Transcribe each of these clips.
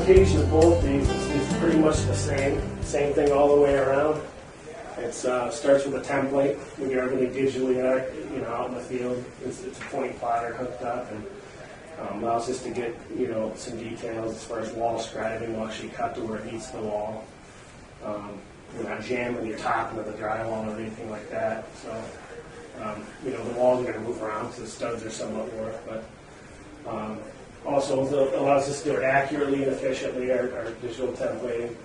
fabrication of both these is pretty much the same thing all the way around. It starts with a template. We do everything digitally, out in the field. It's a point plotter hooked up, and allows us to get some details as far as wall scribing. We'll actually cut to where it meets the wall. You're not jamming your top into the drywall or anything like that. So the walls are going to move around because the studs are somewhat warped, but also allows us to do it accurately and efficiently. Our digital templating.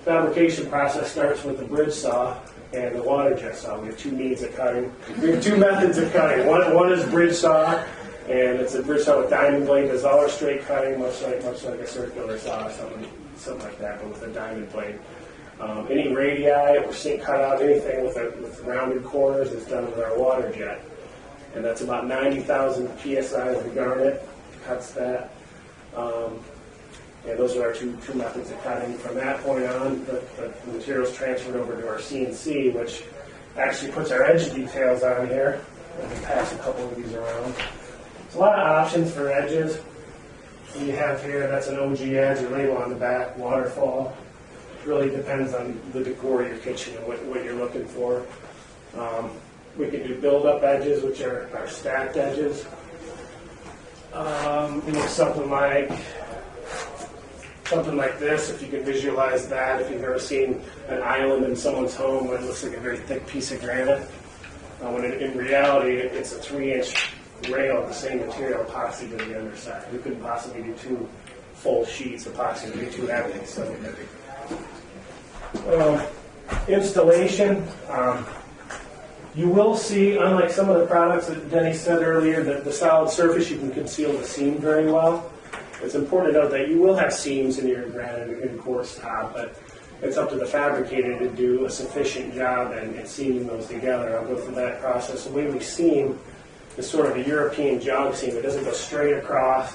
Fabrication process starts with the bridge saw and the water jet saw. We have two means of cutting. We have two methods of cutting. One is bridge saw, and it's a bridge saw with diamond blade. It's all our straight cutting, much like a circular saw, something like that, but with a diamond blade. Any radii or sink cutout, anything with rounded corners is done with our water jet, and that's about 90,000 psi of the garnet cuts that. And those are our two methods of cutting. From that point on, the material is transferred over to our CNC, which actually puts our edge details on here. I can pass a couple of these around. There's a lot of options for edges. You have here, that's an OG edge, a label on the back, waterfall. It really depends on the decor of your kitchen and what you're looking for. We can do build-up edges, which are our stacked edges. Something like this, if you can visualize that, if you've ever seen an island in someone's home where it looks like a very thick piece of granite, when in reality it's a 3-inch rail of the same material epoxy to the underside. We couldn't possibly do 2 full sheets epoxy, would be too heavy. So, installation, you will see, unlike some of the products that Denny said earlier, that the solid surface you can conceal the seam very well. It's important to note that you will have seams in your granite and quartz top, but it's up to the fabricator to do a sufficient job in seaming those together. I'll go through that process. The way we seam is sort of a European jog seam. It doesn't go straight across.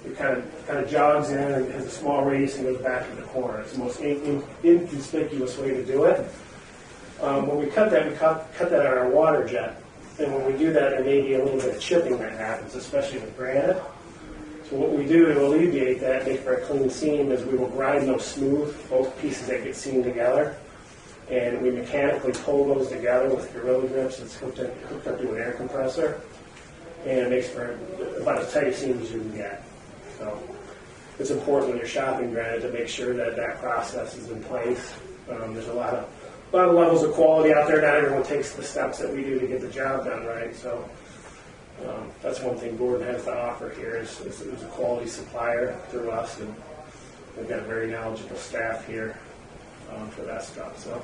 It kind of jogs in and has a small radius and goes back to the corner. It's the most inconspicuous way to do it. When we cut that on our water jet. And when we do that, there may be a little bit of chipping that happens, especially with granite. So what we do to alleviate that, make for a clean seam, is we will grind those smooth, both pieces that get seamed together, and we mechanically pull those together with Gorilla Grips. It's hooked up to an air compressor, and it makes for about as tight a seam as you can get. So it's important when you're shopping granite to make sure that process is in place. There's a lot of levels of quality out there. Not everyone takes the steps that we do to get the job done right. So that's one thing Gordon has to offer here is a quality supplier through us, and we've got a very knowledgeable staff here for that stuff. So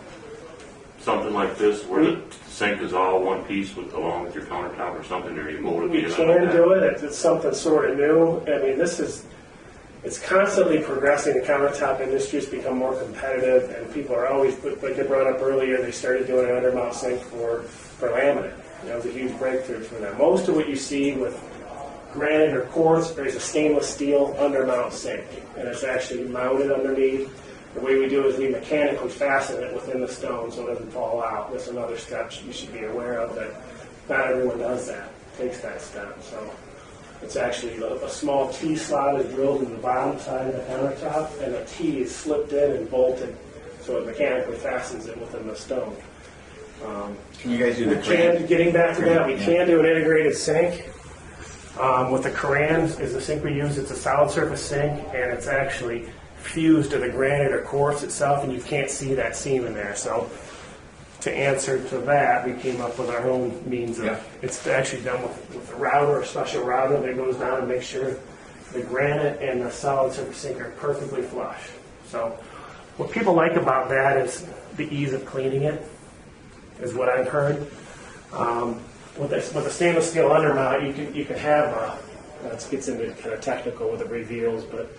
something like this, where the sink is all one piece along with your countertop or something, or you mold it. We can do it. It's something sort of new. I mean, it's constantly progressing. The countertop industry has become more competitive, and people are always, like they brought up earlier, they started doing an undermount sink for laminate. That was a huge breakthrough for them. Most of what you see with granite or quartz, there's a stainless steel undermount sink, and it's actually mounted underneath. The way we do it is we mechanically fasten it within the stone so it doesn't fall out. That's another step you should be aware of, that not everyone does that, takes that step. So it's actually a small T-slot is drilled in the bottom side of the countertop, and a T is slipped in and bolted so it mechanically fastens it within the stone. Can you guys do the Getting back to that, we can do an integrated sink. With the Koran is the sink we use. It's a solid surface sink, and it's actually fused to the granite or quartz itself, and you can't see that seam in there. So to answer to that, we came up with our own means of it's actually done with a router, a special router that goes down and makes sure the granite and the solid surface sink are perfectly flush. So what people like about that is the ease of cleaning it, is what I've heard. With the stainless steel undermount, you can have it gets into kind of technical with the reveals, but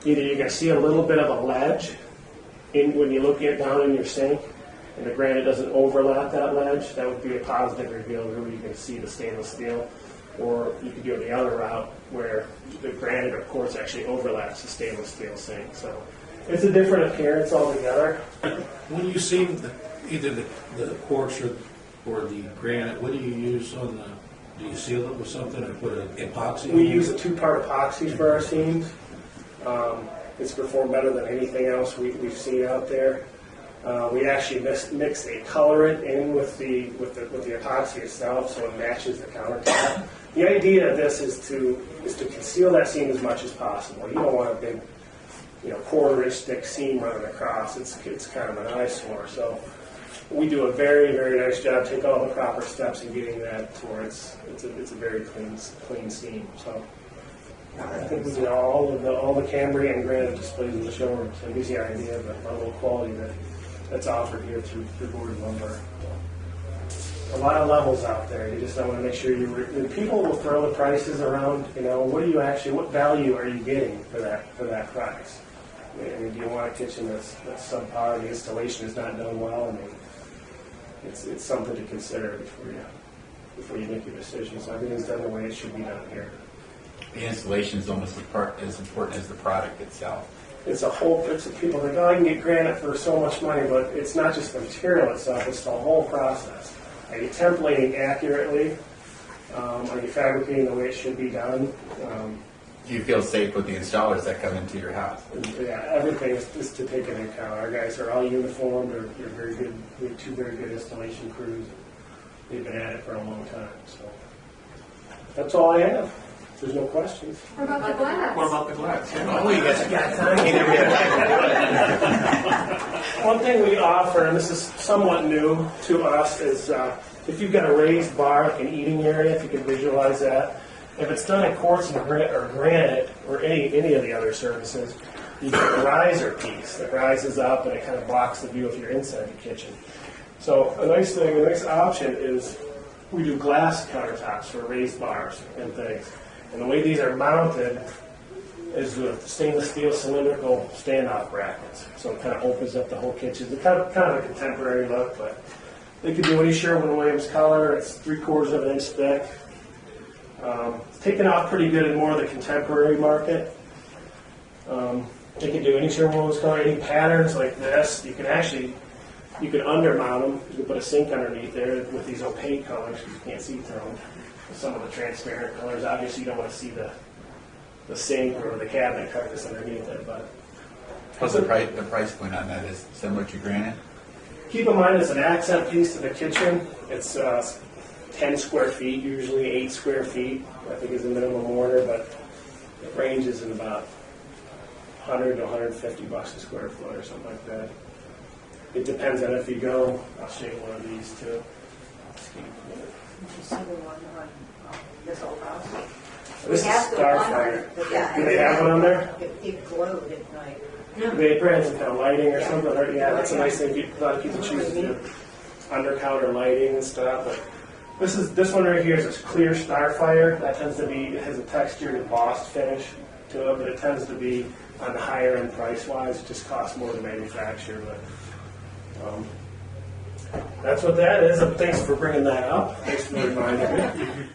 either you can see a little bit of a ledge when you look down in your sink, and the granite doesn't overlap that ledge. That would be a positive reveal where you can see the stainless steel. Or you could do it the other route where the granite or quartz actually overlaps the stainless steel sink. So it's a different appearance altogether. When you seam either the quartz or the granite, what do you use on Do you seal it with something or put an epoxy? We use a two-part epoxy for our seams. It's performed better than anything else we've seen out there. We actually mix a colorant in with the epoxy itself, so it matches the countertop. The idea of this is to conceal that seam as much as possible. You don't want a big, quarter-inch thick seam running across. It's kind of an eyesore. So we do a very, very nice job, take all the proper steps in getting that to where it's a very clean seam. So I think we do all the Cambria and granite displays in the showroom. So it gives you an idea of the level of quality that's offered here through board lumber. A lot of levels out there. You just want to make sure people will throw the prices around. What value are you getting for that price? I mean, do you want a kitchen that's subpar? The installation is not done well. I mean, it's something to consider before you make your decision. So everything's done the way it should be done here. The installation is almost as important as the product itself. It's people think, I can get granite for so much money, but it's not just the material itself, it's the whole process. Are you templating accurately? Are you fabricating the way it should be done? Do you feel safe with the installers that come into your house? Yeah, everything is to take into account. Our guys are all uniformed. They're very good. We have two very good installation crews. They've been at it for a long time. So that's all I have. If there's no questions. What about the glass? What about the glass? Oh, you guys got time. One thing we offer, and this is somewhat new to us, is if you've got a raised bar, like an eating area, if you can visualize that, if it's done in quartz or granite or any of the other surfaces, you get a riser piece that rises up and it kind of blocks the view if you're inside the kitchen. So a nice option is we do glass countertops for raised bars and things. And the way these are mounted is with stainless steel cylindrical standoff brackets. So it kind of opens up the whole kitchen. It's kind of a contemporary look, but they could do any Sherwin-Williams color. It's 3/4 of an inch thick. It's taken off pretty good in more of the contemporary market. They can do any Sherwin-Williams color, any patterns like this. You can undermount them. You can put a sink underneath there with these opaque colors because you can't see through them. Some of the transparent colors, obviously you don't want to see the sink or the cabinet carcass underneath it. But What's the price point on that? Is similar to granite? keep in mind it's an accent piece to the kitchen. It's 10 square feet, usually 8 square feet, I think is the minimum order, but it ranges in about 100 to 150 bucks a square foot or something like that. It depends on if you go. I'll show you one of these too. Did you see the one on this old house? This is have the Starfire. one, yeah, Do they have one on there? It glowed at night. They probably have some kind of lighting or something. Or, yeah, that's a nice thing. A lot of people choose to do undercounter lighting and stuff. But this one right here is this clear Starfire. That tends to be, it has a textured embossed finish to it, but it tends to be on the higher end price wise. It just costs more to manufacture. But that's what that is. And thanks for bringing that up. Thanks for reminding me.